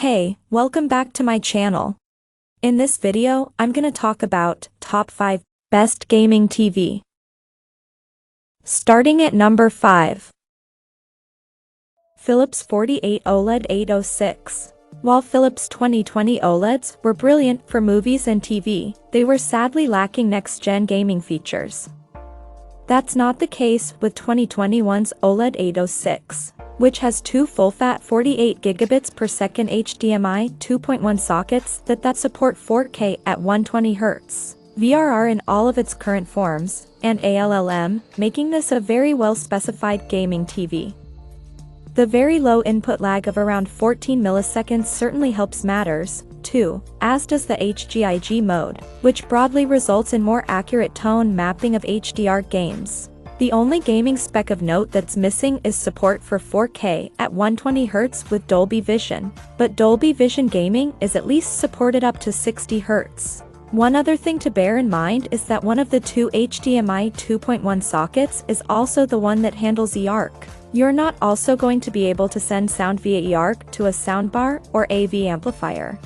Hey, welcome back to my channel. In this video, I'm gonna talk about top 5 best gaming TV. Starting at number 5. Philips 48 OLED 806. While Philips 2020 OLEDs were brilliant for movies and TV, they were sadly lacking next-gen gaming features. That's not the case with 2021's OLED 806, which has two full-fat 48 gigabits per second HDMI 2.1 sockets that support 4K at 120 Hz, VRR in all of its current forms, and ALLM, making this a very well-specified gaming TV. The very low input lag of around 14 milliseconds certainly helps matters, too, as does the HGIG mode, which broadly results in more accurate tone mapping of HDR games. The only gaming spec of note that's missing is support for 4K at 120 Hz with Dolby Vision, but Dolby Vision gaming is at least supported up to 60 Hz. One other thing to bear in mind is that one of the two HDMI 2.1 sockets is also the one that handles eARC. You're not also going to be able to send sound via eARC to a soundbar or AV amplifier.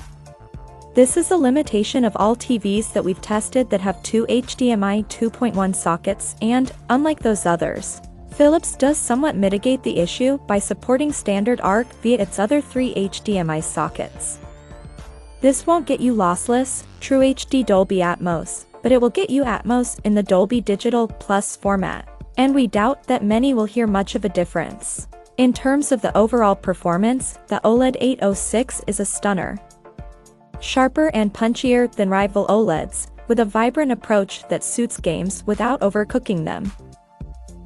This is a limitation of all TVs that we've tested that have two HDMI 2.1 sockets and, unlike those others, Philips does somewhat mitigate the issue by supporting standard ARC via its other three HDMI sockets. This won't get you lossless, True HD Dolby Atmos, but it will get you Atmos in the Dolby Digital Plus format, and we doubt that many will hear much of a difference. In terms of the overall performance, the OLED 806 is a stunner. Sharper and punchier than rival OLEDs, with a vibrant approach that suits games without overcooking them.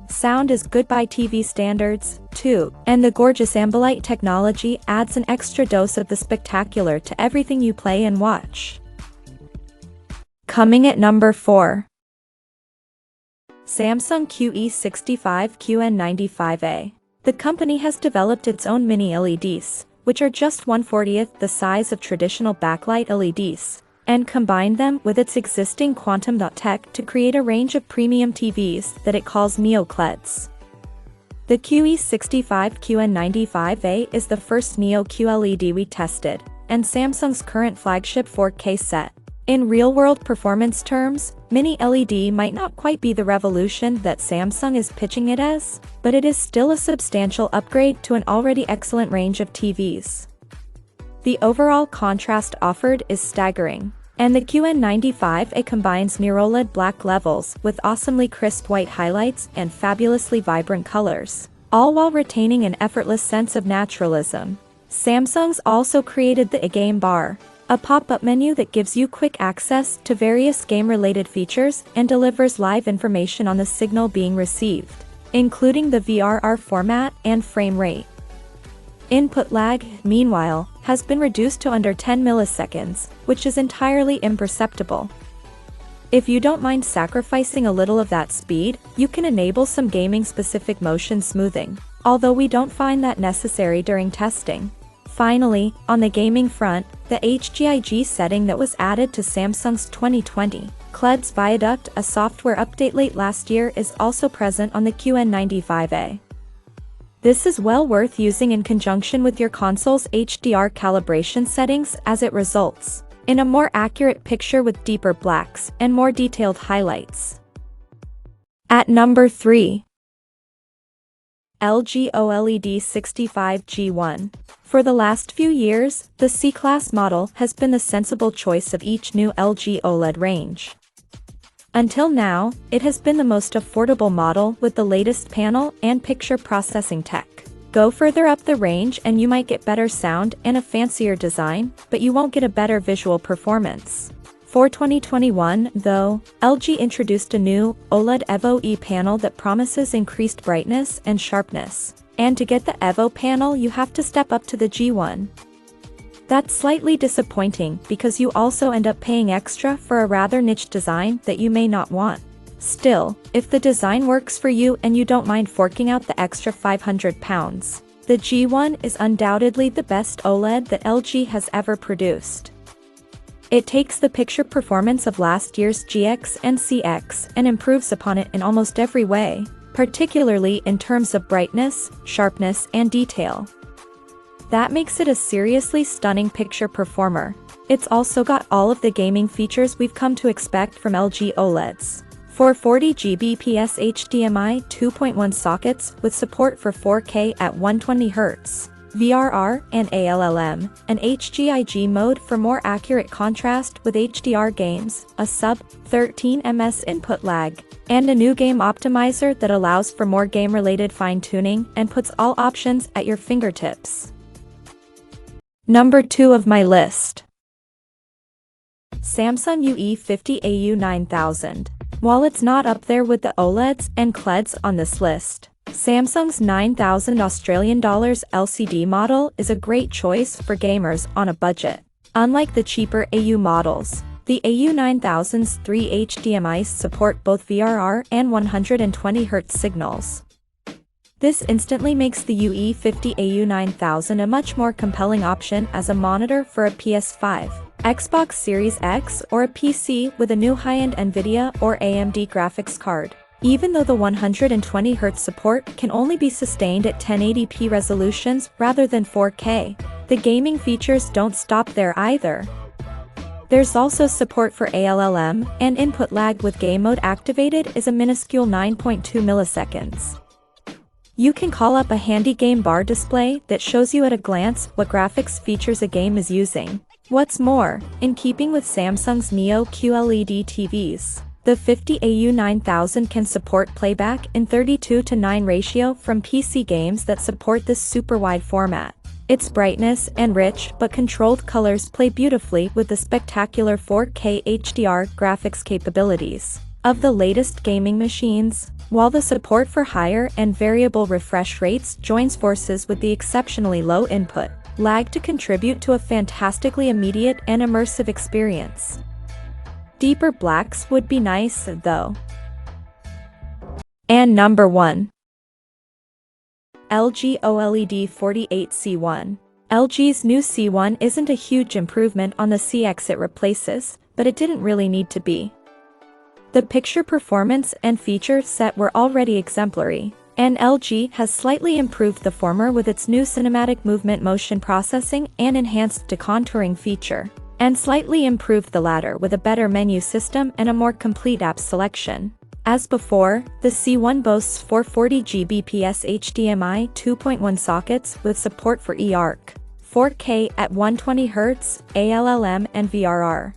Sound is good by TV standards, too, and the gorgeous Ambilight technology adds an extra dose of the spectacular to everything you play and watch. Coming at number 4. Samsung QE65QN95A. The company has developed its own mini LEDs, which are just 1/40th the size of traditional backlight LEDs, and combined them with its existing Quantum Tech to create a range of premium TVs that it calls NeoQLEDs. The QE65QN95A is the first Neo QLED we tested, and Samsung's current flagship 4K set. In real-world performance terms, Mini LED might not quite be the revolution that Samsung is pitching it as, but it is still a substantial upgrade to an already excellent range of TVs. The overall contrast offered is staggering, and the QN95A combines near-OLED black levels with awesomely crisp white highlights and fabulously vibrant colors, all while retaining an effortless sense of naturalism. Samsung's also created the eGame Bar, a pop-up menu that gives you quick access to various game-related features and delivers live information on the signal being received, including the VRR format and frame rate. Input lag, meanwhile, has been reduced to under 10 milliseconds, which is entirely imperceptible. If you don't mind sacrificing a little of that speed, you can enable some gaming-specific motion smoothing, although we don't find that necessary during testing. Finally, on the gaming front, the HGIG setting that was added to Samsung's 2020 QLEDs Viaduct, a software update late last year, is also present on the QN95A. This is well worth using in conjunction with your console's HDR calibration settings, as it results in a more accurate picture with deeper blacks and more detailed highlights. At number 3. LG OLED 65G1. For the last few years, the C-Class model has been the sensible choice of each new LG OLED range. Until now, it has been the most affordable model with the latest panel and picture processing tech. Go further up the range and you might get better sound and a fancier design, but you won't get a better visual performance. For 2021, though, LG introduced a new OLED Evo E panel that promises increased brightness and sharpness. And to get the Evo panel, you have to step up to the G1. That's slightly disappointing because you also end up paying extra for a rather niche design that you may not want. Still, if the design works for you and you don't mind forking out the extra £500, the G1 is undoubtedly the best OLED that LG has ever produced. It takes the picture performance of last year's GX and CX and improves upon it in almost every way, particularly in terms of brightness, sharpness, and detail. That makes it a seriously stunning picture performer. It's also got all of the gaming features we've come to expect from LG OLEDs. 440 Gbps HDMI 2.1 sockets with support for 4K at 120Hz, VRR and ALLM, an HGIG mode for more accurate contrast with HDR games, a sub-13 ms input lag, and a new game optimizer that allows for more game-related fine-tuning and puts all options at your fingertips. Number 2 of my list. Samsung UE50 AU9000. While it's not up there with the OLEDs and QLEDs on this list, Samsung's $9,000 Australian dollars LCD model is a great choice for gamers on a budget. Unlike the cheaper AU models, the AU9000's 3 HDMIs support both VRR and 120Hz signals. This instantly makes the UE50 AU9000 a much more compelling option as a monitor for a PS5, Xbox Series X, or a PC with a new high-end NVIDIA or AMD graphics card. Even though the 120Hz support can only be sustained at 1080p resolutions rather than 4K, the gaming features don't stop there either. There's also support for ALLM, and input lag with game mode activated is a minuscule 9.2 milliseconds. You can call up a handy game bar display that shows you at a glance what graphics features a game is using. What's more, in keeping with Samsung's Neo QLED TVs, the 50 AU9000 can support playback in 32:9 ratio from PC games that support this super wide format. Its brightness and rich but controlled colors play beautifully with the spectacular 4K HDR graphics capabilities of the latest gaming machines, while the support for higher and variable refresh rates joins forces with the exceptionally low input lag to contribute to a fantastically immediate and immersive experience. Deeper blacks would be nice, though. And number 1. LG OLED 48C1. LG's new C1 isn't a huge improvement on the CX it replaces, but it didn't really need to be. The picture performance and feature set were already exemplary, and LG has slightly improved the former with its new cinematic movement motion processing and enhanced decontouring feature, and slightly improved the latter with a better menu system and a more complete app selection. As before, the C1 boasts 440 Gbps HDMI 2.1 sockets with support for eARC, 4K at 120Hz, ALLM and VRR.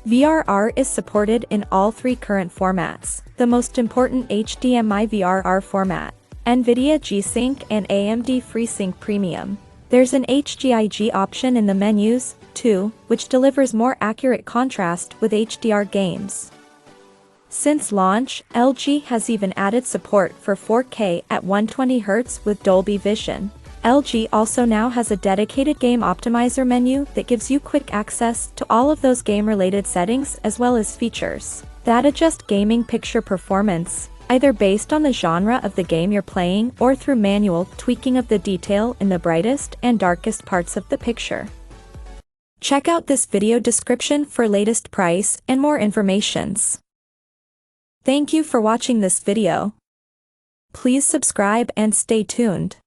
VRR is supported in all 3 current formats, the most important HDMI VRR format, NVIDIA G-Sync and AMD FreeSync Premium. There's an HGIG option in the menus, too, which delivers more accurate contrast with HDR games. Since launch, LG has even added support for 4K at 120Hz with Dolby Vision. LG also now has a dedicated game optimizer menu that gives you quick access to all of those game-related settings as well as features that adjust gaming picture performance, either based on the genre of the game you're playing or through manual tweaking of the detail in the brightest and darkest parts of the picture. Check out this video description for latest price and more informations. Thank you for watching this video. Please subscribe and stay tuned.